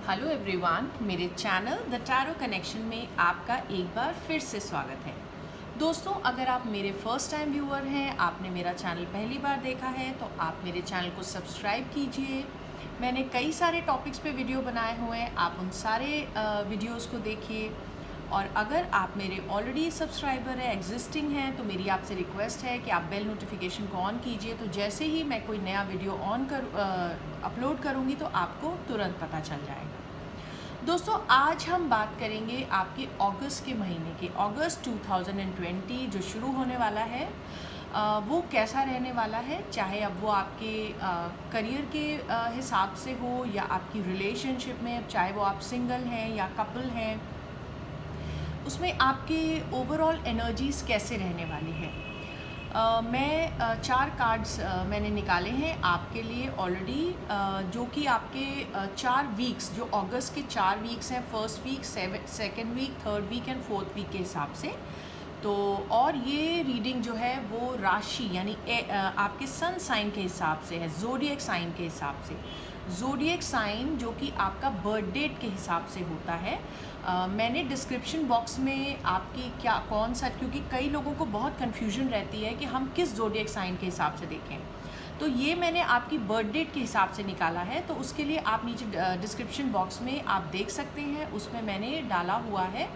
Hello everyone, मेरे channel the tarot connection में आपका एक बार फिर से स्वागत है। दोस्तों, अगर आप मेरे फर्स्ट टाइम व्यूअर हैं, आपने मेरा चैनल पहली बार देखा है तो आप मेरे चैनल को सब्सक्राइब कीजिए। मैंने कई सारे टॉपिक्स पे वीडियो बनाए हुए हैं, आप उन सारे वीडियोस को देखिए। और अगर आप मेरे ऑलरेडी सब्सक्राइबर हैं, एग्जिस्टिंग हैं, तो मेरी आपसे रिक्वेस्ट है कि आप बेल नोटिफिकेशन को ऑन कीजिए, तो जैसे ही मैं कोई नया वीडियो अपलोड करूँगी तो आपको तुरंत पता चल जाएगा। दोस्तों, आज हम बात करेंगे आपके अगस्त के महीने के, अगस्त 2020 जो शुरू होने वाला है, वो कैसा रहने वाला है। चाहे अब वो आपके करियर के हिसाब से हो या आपकी रिलेशनशिप में, चाहे वो आप सिंगल हैं या कपल हैं, उसमें आपके ओवरऑल एनर्जीज़ कैसे रहने वाली है। मैं 4 कार्ड्स मैंने निकाले हैं आपके लिए ऑलरेडी, जो कि आपके 4 वीक्स, जो अगस्त के 4 वीक्स हैं, first week, second week, third week and fourth week के हिसाब से। तो और ये रीडिंग जो है वो राशि यानी आपके सन साइन के हिसाब से है, ज़ोडिएक साइन के हिसाब से। ज़ोडिएक साइन जो कि आपका बर्थ डेट के हिसाब से होता है। मैंने डिस्क्रिप्शन बॉक्स में आपकी कौन सा, क्योंकि कई लोगों को बहुत कन्फ्यूजन रहती है कि हम किस ज़ोडिएक साइन के हिसाब से देखें, तो ये मैंने आपकी बर्थ डेट के हिसाब से निकाला है। तो उसके लिए आप नीचे डिस्क्रिप्शन बॉक्स में आप देख सकते हैं, उसमें मैंने डाला हुआ है,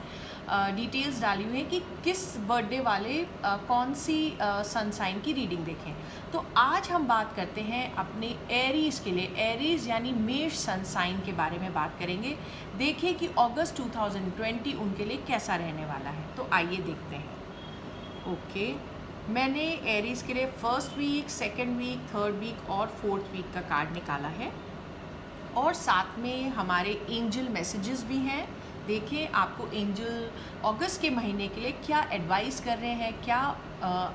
डिटेल्स डाली हुई है कि किस बर्थडे वाले कौन सी सन साइन की रीडिंग देखें। तो आज हम बात करते हैं अपने एरीज़ के लिए, एरीज़ यानी मेष सन साइन के बारे में बात करेंगे। देखिए कि अगस्त 2020 उनके लिए कैसा रहने वाला है। तो आइए देखते हैं। ओके, मैंने एरीज़ के लिए first week, second week, third week और फोर्थ वीक का कार्ड निकाला है, और साथ में हमारे एंजल मैसेजेस भी हैं। देखिए आपको एंजल अगस्त के महीने के लिए क्या एडवाइस कर रहे हैं, क्या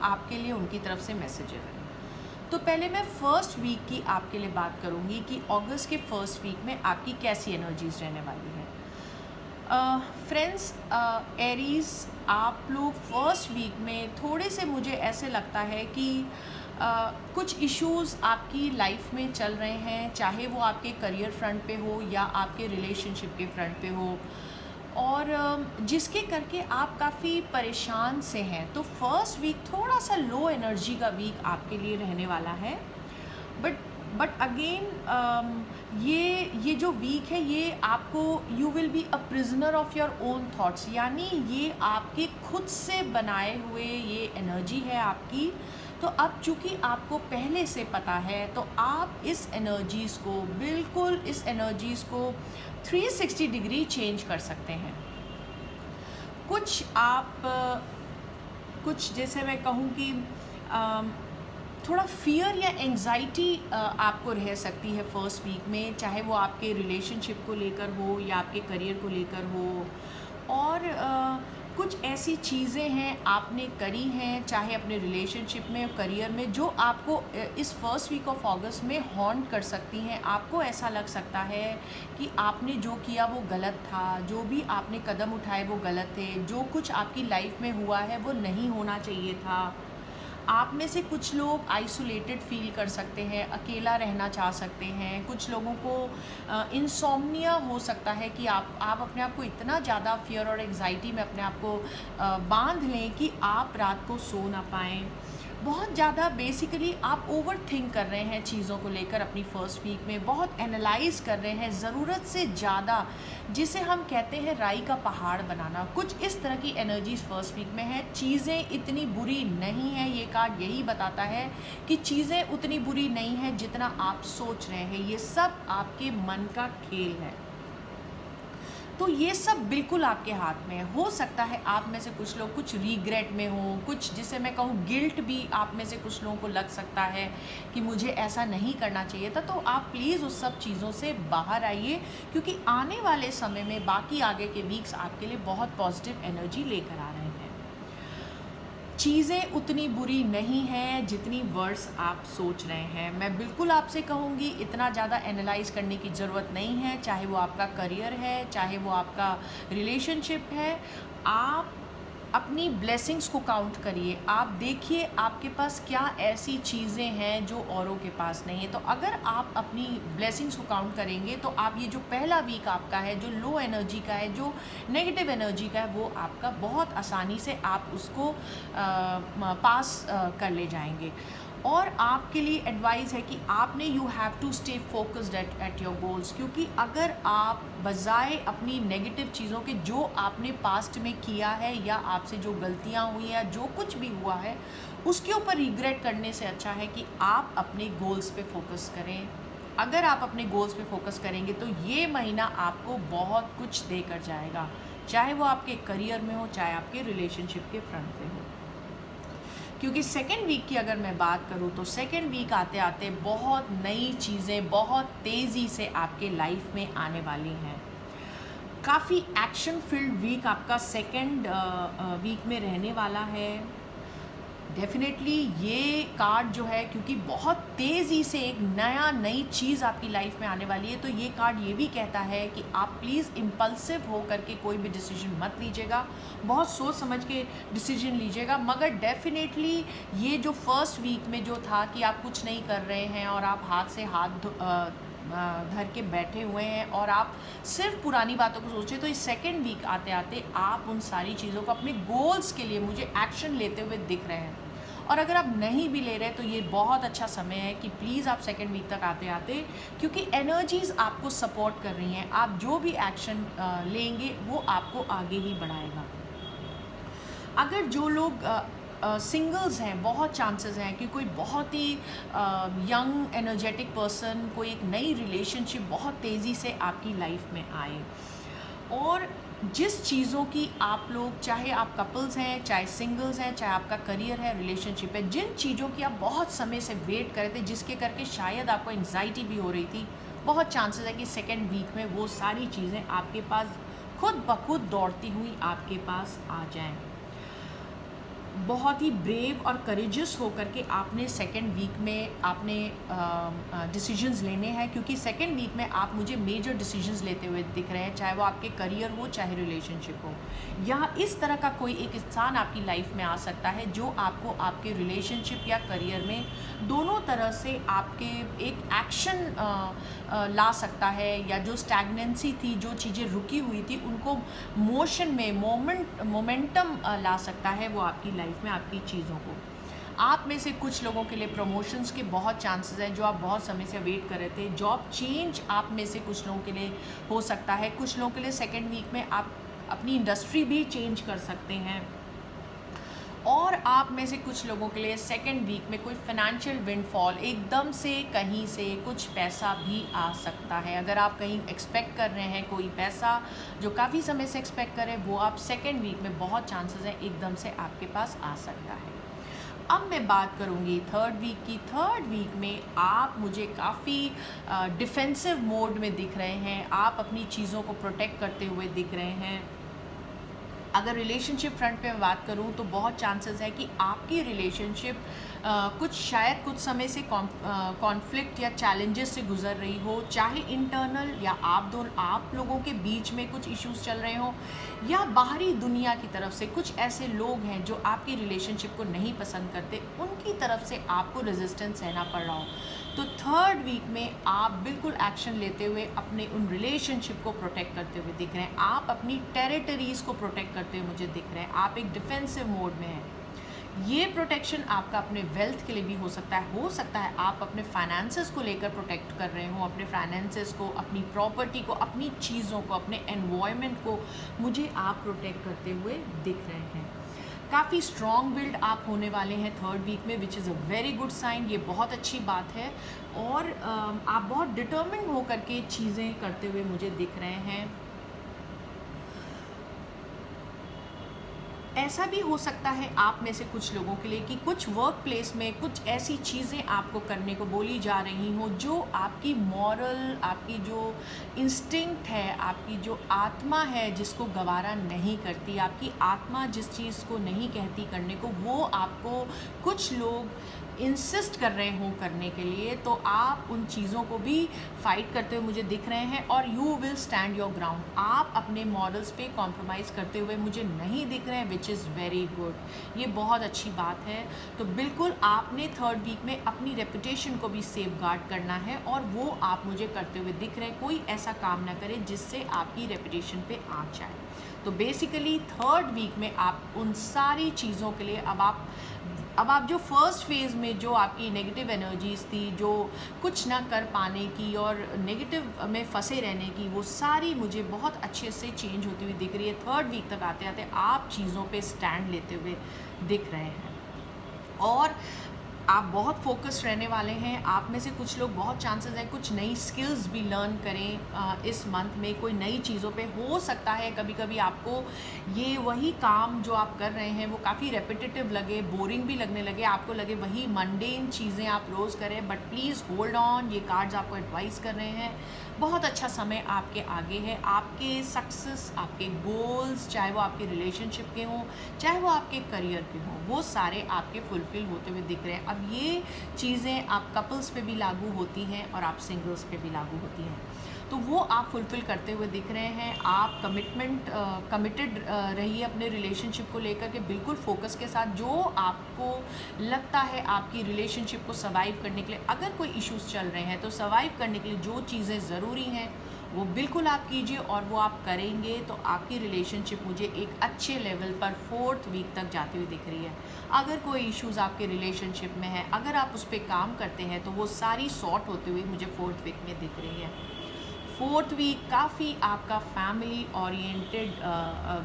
आपके लिए उनकी तरफ से मैसेजेस हैं। तो पहले मैं फर्स्ट वीक की आपके लिए बात करूंगी कि अगस्त के फर्स्ट वीक में आपकी कैसी एनर्जीज रहने वाली है। फ्रेंड्स, एरीज़, आप लोग फर्स्ट वीक में थोड़े से, मुझे ऐसे लगता है कि कुछ इश्यूज़ आपकी लाइफ में चल रहे हैं, चाहे वो आपके करियर फ्रंट पे हो या आपके रिलेशनशिप के फ्रंट पे हो, और जिसके करके आप काफ़ी परेशान से हैं। तो फर्स्ट वीक थोड़ा सा लो एनर्जी का वीक आपके लिए रहने वाला है। बट अगेन ये जो वीक है, ये आपको, you will be a prisoner of your own thoughts, यानी ये आपके खुद से बनाए हुए ये एनर्जी है आपकी। तो अब चूँकि आपको पहले से पता है, तो आप इस एनर्जीज़ को, बिल्कुल इस एनर्जीज़ को 360 डिग्री चेंज कर सकते हैं। कुछ जैसे मैं कहूँ कि थोड़ा फियर या एंजाइटी आपको रह सकती है फर्स्ट वीक में, चाहे वो आपके रिलेशनशिप को लेकर हो या आपके करियर को लेकर हो। और कुछ ऐसी चीज़ें हैं आपने करी हैं, चाहे अपने रिलेशनशिप में, करियर में, जो आपको इस फर्स्ट वीक ऑफ अगस्त में हॉन्ट कर सकती हैं। आपको ऐसा लग सकता है कि आपने जो किया वो गलत था, जो भी आपने कदम उठाए वो गलत थे, जो कुछ आपकी लाइफ में हुआ है वो नहीं होना चाहिए था। आप में से कुछ लोग आइसोलेटेड फील कर सकते हैं, अकेला रहना चाह सकते हैं। कुछ लोगों को इंसोम्निया हो सकता है कि आप अपने आप को इतना ज़्यादा फियर और एंग्जाइटी में अपने आप को बांध लें कि आप रात को सो ना पाएँ। बहुत ज़्यादा बेसिकली आप ओवर थिंक कर रहे हैं चीज़ों को लेकर अपनी फर्स्ट वीक में, बहुत एनालाइज कर रहे हैं ज़रूरत से ज़्यादा, जिसे हम कहते हैं राई का पहाड़ बनाना। कुछ इस तरह की एनर्जीज फर्स्ट वीक में है। चीज़ें इतनी बुरी नहीं हैं, ये कार्ड यही बताता है कि चीज़ें उतनी बुरी नहीं हैं जितना आप सोच रहे हैं। ये सब आपके मन का खेल है। तो ये सब बिल्कुल आपके हाथ में है। हो सकता है आप में से कुछ लोग कुछ रीग्रेट में हो, कुछ जिसे मैं कहूँ गिल्ट भी आप में से कुछ लोगों को लग सकता है कि मुझे ऐसा नहीं करना चाहिए था। तो आप प्लीज़ उस सब चीज़ों से बाहर आइए, क्योंकि आने वाले समय में बाकी आगे के वीक्स आपके लिए बहुत पॉजिटिव एनर्जी लेकर आ रहे हैं। चीज़ें उतनी बुरी नहीं हैं जितनी वर्ड्स आप सोच रहे हैं। मैं बिल्कुल आपसे कहूँगी, इतना ज़्यादा एनालाइज करने की ज़रूरत नहीं है, चाहे वो आपका करियर है, चाहे वो आपका रिलेशनशिप है। आप अपनी ब्लेसिंग्स को काउंट करिए। आप देखिए आपके पास क्या ऐसी चीज़ें हैं जो औरों के पास नहीं है। तो अगर आप अपनी ब्लेसिंग्स को काउंट करेंगे तो आप ये जो पहला वीक आपका है, जो लो एनर्जी का है, जो नेगेटिव एनर्जी का है, वो आपका बहुत आसानी से आप उसको पास कर ले जाएंगे। और आपके लिए एडवाइस है कि आपने you have to stay focused at your goals, क्योंकि अगर आप बजाय अपनी नेगेटिव चीज़ों के, जो आपने पास्ट में किया है या आपसे जो गलतियाँ हुई या जो कुछ भी हुआ है, उसके ऊपर रिग्रेट करने से अच्छा है कि आप अपने गोल्स पे फोकस करें। अगर आप अपने गोल्स पे फोकस करेंगे तो ये महीना आपको बहुत कुछ देकर जाएगा, चाहे वो आपके करियर में हो, चाहे आपके रिलेशनशिप के फ्रंट पे हो। क्योंकि सेकेंड वीक की अगर मैं बात करूँ तो सेकेंड वीक आते आते बहुत नई चीज़ें बहुत तेज़ी से आपके लाइफ में आने वाली हैं। काफ़ी एक्शन फील्ड वीक आपका सेकेंड वीक में रहने वाला है। डेफिनेटली ये कार्ड जो है, क्योंकि बहुत तेज़ी से एक नई चीज़ आपकी लाइफ में आने वाली है, तो ये कार्ड ये भी कहता है कि आप प्लीज़ इम्पल्सिव हो करके कोई भी डिसीजन मत लीजिएगा, बहुत सोच समझ के डिसीजन लीजिएगा। मगर डेफिनेटली ये जो फर्स्ट वीक में जो था कि आप कुछ नहीं कर रहे हैं और आप हाथ से हाथ धर के बैठे हुए हैं और आप सिर्फ पुरानी बातों को सोच रहे, तो इस सेकेंड वीक आते आते आप उन सारी चीज़ों को, अपने गोल्स के लिए मुझे एक्शन लेते हुए दिख रहे हैं। और अगर आप नहीं भी ले रहे तो ये बहुत अच्छा समय है कि प्लीज़ आप सेकेंड वीक तक आते आते, क्योंकि एनर्जीज़ आपको सपोर्ट कर रही हैं, आप जो भी एक्शन लेंगे वो आपको आगे ही बढ़ाएगा। अगर जो लोग सिंगल्स हैं, बहुत चांसेस हैं कि कोई बहुत ही यंग एनर्जेटिक पर्सन, कोई एक नई रिलेशनशिप बहुत तेज़ी से आपकी लाइफ में आए। और जिस चीज़ों की आप लोग, चाहे आप कपल्स हैं, चाहे सिंगल्स हैं, चाहे आपका करियर है, रिलेशनशिप है, जिन चीज़ों की आप बहुत समय से वेट कर रहे थे, जिसके करके शायद आपको एंग्जाइटी भी हो रही थी, बहुत चांसेस है कि सेकेंड वीक में वो सारी चीज़ें आपके पास खुद ब खुद दौड़ती हुई आपके पास आ जाएं। बहुत ही ब्रेव और करेजियस होकर के आपने सेकेंड वीक में आपने डिसीजंस लेने हैं, क्योंकि सेकेंड वीक में आप मुझे मेजर डिसीजंस लेते हुए दिख रहे हैं, चाहे वो आपके करियर हो, चाहे रिलेशनशिप हो। या इस तरह का कोई एक इंसान आपकी लाइफ में आ सकता है जो आपको आपके रिलेशनशिप या करियर में दोनों तरह से आपके एक एक्शन ला सकता है, या जो स्टैग्नेंसी थी, जो चीज़ें रुकी हुई थी, उनको मोशन में मोमेंटम ला सकता है वो आपकी लाइफ में, आपकी चीज़ों को। आप में से कुछ लोगों के लिए प्रमोशंस के बहुत चांसेस हैं, जो आप बहुत समय से वेट कर रहे थे। जॉब चेंज आप में से कुछ लोगों के लिए हो सकता है। कुछ लोगों के लिए सेकेंड वीक में आप अपनी इंडस्ट्री भी चेंज कर सकते हैं। और आप में से कुछ लोगों के लिए सेकेंड वीक में कोई फाइनेंशियल विंडफॉल, एकदम से कहीं से कुछ पैसा भी आ सकता है। अगर आप कहीं एक्सपेक्ट कर रहे हैं कोई पैसा, जो काफ़ी समय से एक्सपेक्ट कर रहे हैं, वो आप सेकेंड वीक में बहुत चांसेस हैं एकदम से आपके पास आ सकता है। अब मैं बात करूँगी थर्ड वीक की। थर्ड वीक में आप मुझे काफ़ी डिफेंसिव मोड में दिख रहे हैं, आप अपनी चीज़ों को प्रोटेक्ट करते हुए दिख रहे हैं। अगर रिलेशनशिप फ्रंट पे मैं बात करूँ तो बहुत चांसेस है कि आपकी रिलेशनशिप शायद कुछ समय से कॉन्फ्लिक्ट या चैलेंजेस से गुजर रही हो, चाहे इंटरनल या आप लोगों के बीच में कुछ इश्यूज चल रहे हो, या बाहरी दुनिया की तरफ से कुछ ऐसे लोग हैं जो आपकी रिलेशनशिप को नहीं पसंद करते, उनकी तरफ से आपको रेजिस्टेंस सहना पड़ रहा हो। तो थर्ड वीक में आप बिल्कुल एक्शन लेते हुए अपने उन रिलेशनशिप को प्रोटेक्ट करते हुए दिख रहे हैं, आप अपनी टेरिटरीज़ को प्रोटेक्ट करते हुए मुझे दिख रहे हैं, आप एक डिफेंसिव मोड में हैं। ये प्रोटेक्शन आपका अपने वेल्थ के लिए भी हो सकता है आप अपने फाइनेंसेस को लेकर प्रोटेक्ट कर रहे हो, अपने फाइनेंसेस को, अपनी प्रॉपर्टी को, अपनी चीज़ों को, अपने एनवायरनमेंट को मुझे आप प्रोटेक्ट करते हुए दिख रहे हैं। काफ़ी स्ट्रॉन्ग बिल्ड आप होने वाले हैं थर्ड वीक में, which is a very good sign. ये बहुत अच्छी बात है। और आप बहुत डिटर्मिन्ड होकर के चीज़ें करते हुए मुझे दिख रहे हैं। ऐसा भी हो सकता है आप में से कुछ लोगों के लिए कि कुछ वर्क प्लेस में कुछ ऐसी चीज़ें आपको करने को बोली जा रही हों जो आपकी मॉरल, आपकी जो इंस्टिंक्ट है, आपकी जो आत्मा है जिसको गवारा नहीं करती, आपकी आत्मा जिस चीज़ को नहीं कहती करने को, वो आपको कुछ लोग इंसिस्ट कर रहे हो करने के लिए, तो आप उन चीज़ों को भी फाइट करते हुए मुझे दिख रहे हैं और you will stand your ground. आप अपने मॉरल्स पे कॉम्प्रोमाइज़ करते हुए मुझे नहीं दिख रहे हैं, विच इज़ वेरी गुड। ये बहुत अच्छी बात है। तो बिल्कुल आपने थर्ड वीक में अपनी रेपुटेशन को भी सेफ गार्ड करना है और वो आप मुझे करते हुए दिख रहे हैं। कोई ऐसा काम ना करें जिससे आपकी रेपुटेशन पे आँच आए। तो बेसिकली थर्ड वीक में आप उन सारी चीज़ों के लिए अब आप जो फर्स्ट फेज़ में जो आपकी नेगेटिव एनर्जीज़ थी, जो कुछ ना कर पाने की और नेगेटिव में फंसे रहने की, वो सारी मुझे बहुत अच्छे से चेंज होती हुई दिख रही है। थर्ड वीक तक आते आते आप चीज़ों पे स्टैंड लेते हुए दिख रहे हैं और आप बहुत फोकस्ड रहने वाले हैं। आप में से कुछ लोग बहुत चांसेस है कुछ नई स्किल्स भी लर्न करें इस मंथ में, कोई नई चीज़ों पे। हो सकता है कभी कभी आपको ये वही काम जो आप कर रहे हैं वो काफ़ी रेपिटेटिव लगे, बोरिंग भी लगने लगे, आपको लगे वही मंडेन चीज़ें आप रोज़ करें। बट प्लीज़ होल्ड ऑन, ये कार्ड्स आपको एडवाइस कर रहे हैं। बहुत अच्छा समय आपके आगे है। आपके सक्सेस, आपके गोल्स, चाहे वो आपके रिलेशनशिप के हों, चाहे वो आपके करियर के हों, वो सारे आपके फुलफिल होते हुए दिख रहे हैं। अब ये चीज़ें आप कपल्स पे भी लागू होती हैं और आप सिंगल्स पे भी लागू होती हैं, तो वो आप फुलफ़िल करते हुए दिख रहे हैं। आप कमिटेड रहिए अपने रिलेशनशिप को लेकर के, बिल्कुल फोकस के साथ। जो आपको लगता है आपकी रिलेशनशिप को सर्वाइव करने के लिए, अगर कोई इश्यूज़ चल रहे हैं तो सर्वाइव करने के लिए जो चीज़ें ज़रूरी हैं वो बिल्कुल आप कीजिए और वो आप करेंगे तो आपकी रिलेशनशिप मुझे एक अच्छे लेवल पर फोर्थ वीक तक जाती हुई दिख रही है। अगर कोई इश्यूज़ आपके रिलेशनशिप में है, अगर आप उस पर काम करते हैं तो वो सारी सॉर्ट होती हुई मुझे फोर्थ वीक में दिख रही है। फोर्थ वीक काफ़ी आपका फैमिली ओरिएंटेड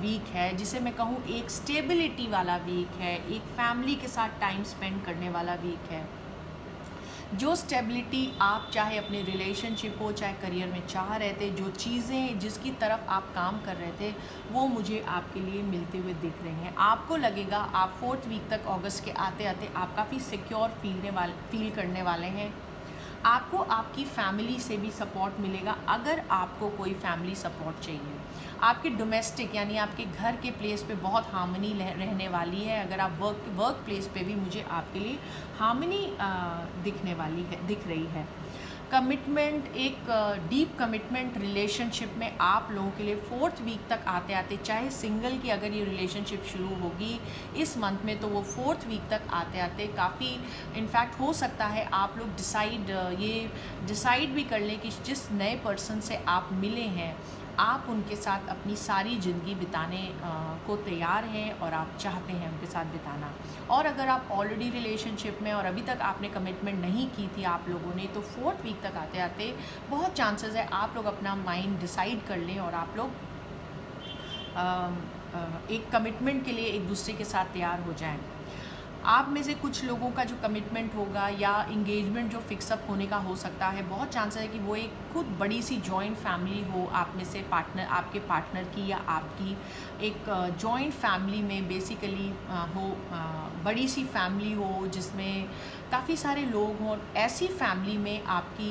वीक है, जिसे मैं कहूँ एक स्टेबिलिटी वाला वीक है, एक फैमिली के साथ टाइम स्पेंड करने वाला वीक है। जो स्टेबिलिटी आप चाहे अपने रिलेशनशिप हो चाहे करियर में चाह रहे थे, जो चीज़ें जिसकी तरफ आप काम कर रहे थे, वो मुझे आपके लिए मिलते हुए दिख रहे हैं। आपको लगेगा आप फोर्थ वीक तक अगस्त के आते आते आप काफ़ी सिक्योर फील करने वाले हैं। आपको आपकी फैमिली से भी सपोर्ट मिलेगा, अगर आपको कोई फैमिली सपोर्ट चाहिए। आपके डोमेस्टिक यानी आपके घर के प्लेस पे बहुत हार्मनी रहने वाली है। अगर आप वर्क प्लेस पे भी मुझे आपके लिए हार्मनी दिख रही है। कमिटमेंट, एक डीप कमिटमेंट रिलेशनशिप में आप लोगों के लिए फोर्थ वीक तक आते आते, चाहे सिंगल की अगर ये रिलेशनशिप शुरू होगी इस मंथ में, तो वो फोर्थ वीक तक आते आते काफ़ी, इनफैक्ट हो सकता है आप लोग डिसाइड भी कर लें कि जिस नए पर्सन से आप मिले हैं आप उनके साथ अपनी सारी ज़िंदगी बिताने को तैयार हैं और आप चाहते हैं उनके साथ बिताना। और अगर आप ऑलरेडी रिलेशनशिप में और अभी तक आपने कमिटमेंट नहीं की थी आप लोगों ने, तो फोर्थ वीक तक आते आते बहुत चांसेस है आप लोग अपना माइंड डिसाइड कर लें और आप लोग एक कमिटमेंट के लिए एक दूसरे के साथ तैयार हो जाएं। आप में से कुछ लोगों का जो कमिटमेंट होगा या इंगेजमेंट जो फिक्सअप होने का हो सकता है, बहुत चांस है कि वो एक खुद बड़ी सी जॉइंट फैमिली हो, आप में से आपके पार्टनर की या आपकी एक जॉइंट फैमिली में बेसिकली हो, बड़ी सी फैमिली हो जिसमें काफ़ी सारे लोग हों। ऐसी फैमिली में आपकी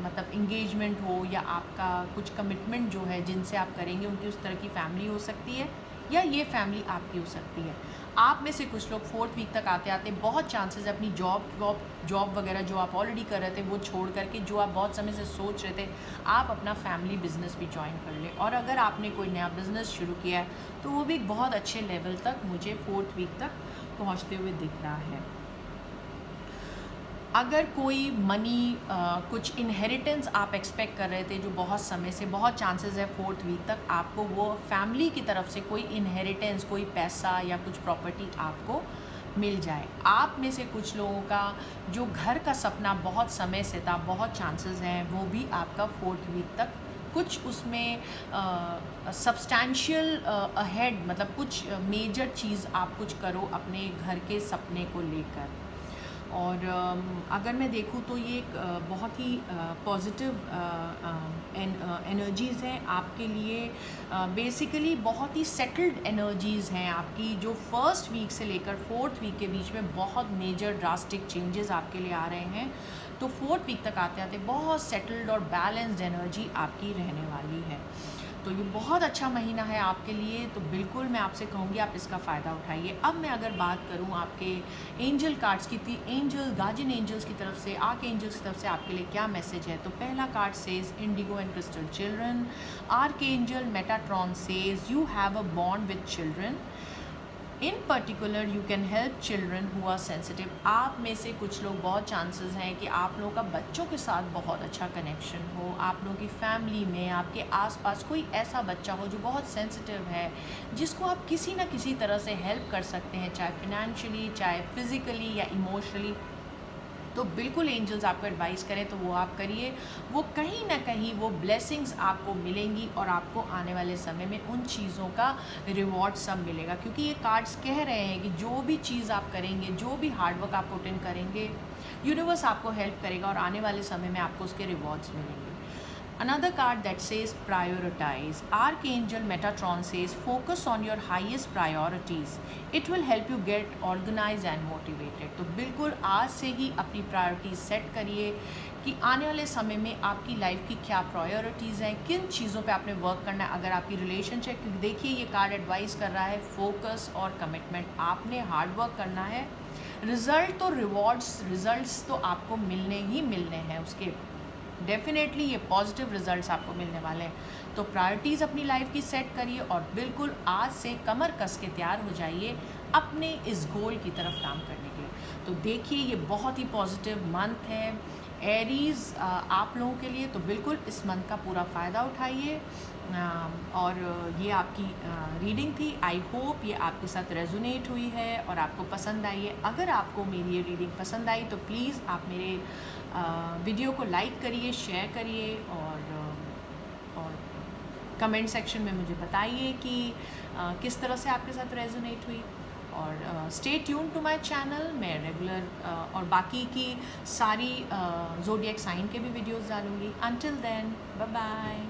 मतलब इंगेजमेंट हो या आपका कुछ कमिटमेंट जो है जिनसे आप करेंगे, उनकी उस तरह की फैमिली हो सकती है या ये फैमिली आपकी हो सकती है। आप में से कुछ लोग फोर्थ वीक तक आते आते बहुत चांसेस है अपनी जॉब वगैरह जो आप ऑलरेडी कर रहे थे वो छोड़ करके, जो आप बहुत समय से सोच रहे थे, आप अपना फैमिली बिजनेस भी ज्वाइन कर लें। और अगर आपने कोई नया बिजनेस शुरू किया है तो वो भी एक बहुत अच्छे लेवल तक मुझे फोर्थ वीक तक पहुँचते हुए दिख रहा है। अगर कोई मनी कुछ इनहेरिटेंस आप एक्सपेक्ट कर रहे थे जो बहुत समय से, बहुत चांसेस है फोर्थ वीक तक आपको वो फैमिली की तरफ से कोई इनहेरिटेंस, कोई पैसा या कुछ प्रॉपर्टी आपको मिल जाए। आप में से कुछ लोगों का जो घर का सपना बहुत समय से था, बहुत चांसेस हैं वो भी आपका फोर्थ वीक तक कुछ उसमें सब्सटैंशियल अहेड, मतलब कुछ मेजर चीज़ आप कुछ करो अपने घर के सपने को लेकर। और अगर मैं देखूँ तो ये एक बहुत ही पॉजिटिव एनर्जीज़ हैं आपके लिए। बेसिकली बहुत ही सेटल्ड एनर्जीज़ हैं आपकी, जो फर्स्ट वीक से लेकर फोर्थ वीक के बीच में बहुत मेजर ड्रास्टिक चेंजेस आपके लिए आ रहे हैं। तो फोर्थ वीक तक आते आते बहुत सेटल्ड और बैलेंस्ड एनर्जी आपकी रहने वाली है। तो ये बहुत अच्छा महीना है आपके लिए, तो बिल्कुल मैं आपसे कहूँगी आप इसका फ़ायदा उठाइए। अब मैं अगर बात करूँ आपके एंजल कार्ड्स की, एंजल गार्जियन एंजल्स की तरफ से, आर्क एंजल्स की तरफ से आपके लिए क्या मैसेज है, तो पहला card says indigo and crystal children. Archangel Metatron says you have a bond with children. In particular you can help children who are sensitive. आप में से कुछ लोग, बहुत चांसेस हैं कि आप लोगों का बच्चों के साथ बहुत अच्छा कनेक्शन हो। आप लोगों की फैमिली में, आपके आसपास कोई ऐसा बच्चा हो जो बहुत सेंसिटिव है, जिसको आप किसी ना किसी तरह से हेल्प कर सकते हैं, चाहे फिनेंशियली, चाहे फिज़िकली या इमोशनली। तो बिल्कुल एंजल्स आपको एडवाइस करें तो वो आप करिए। वो कहीं ना कहीं वो ब्लेसिंग्स आपको मिलेंगी और आपको आने वाले समय में उन चीज़ों का रिवॉर्ड सब मिलेगा, क्योंकि ये कार्ड्स कह रहे हैं कि जो भी चीज़ आप करेंगे, जो भी हार्डवर्क आप पुट इन करेंगे, यूनिवर्स आपको हेल्प करेगा और आने वाले समय में आपको उसके रिवॉर्ड्स मिलेंगे। Another card that says prioritize. Archangel Metatron says focus on your highest priorities. It will help you get organized and motivated. तो बिल्कुल आज से ही अपनी प्रायोरिटीज सेट करिए कि आने वाले समय में आपकी लाइफ की क्या प्रायोरिटीज़ हैं, किन चीज़ों पे आपने वर्क करना है। अगर आपकी रिलेशनशिप, क्योंकि देखिए ये कार्ड एडवाइस कर रहा है फोकस और कमिटमेंट, आपने हार्ड वर्क करना है। रिजल्ट तो रिजल्ट्स तो आपको मिलने ही मिलने हैं, उसके डेफिनेटली ये पॉजिटिव रिजल्ट्स आपको मिलने वाले हैं। तो प्रायोरिटीज़ अपनी लाइफ की सेट करिए और बिल्कुल आज से कमर कस के तैयार हो जाइए अपने इस गोल की तरफ काम करने के लिए। तो देखिए ये बहुत ही पॉजिटिव मंथ है एरीज़ आप लोगों के लिए, तो बिल्कुल इस मंथ का पूरा फ़ायदा उठाइए। और ये आपकी रीडिंग थी। आई होप ये आपके साथ रेजोनेट हुई है और आपको पसंद आई है। अगर आपको मेरी ये रीडिंग पसंद आई तो प्लीज़ आप मेरे वीडियो को लाइक करिए, शेयर करिए और कमेंट सेक्शन में मुझे बताइए कि किस तरह से आपके साथ रेजोनेट हुई। और stay tune to my channel. मैं रेगुलर और बाकी की सारी ज़ोडिएक साइन के भी वीडियोस डालूँगी। Until then, bye bye.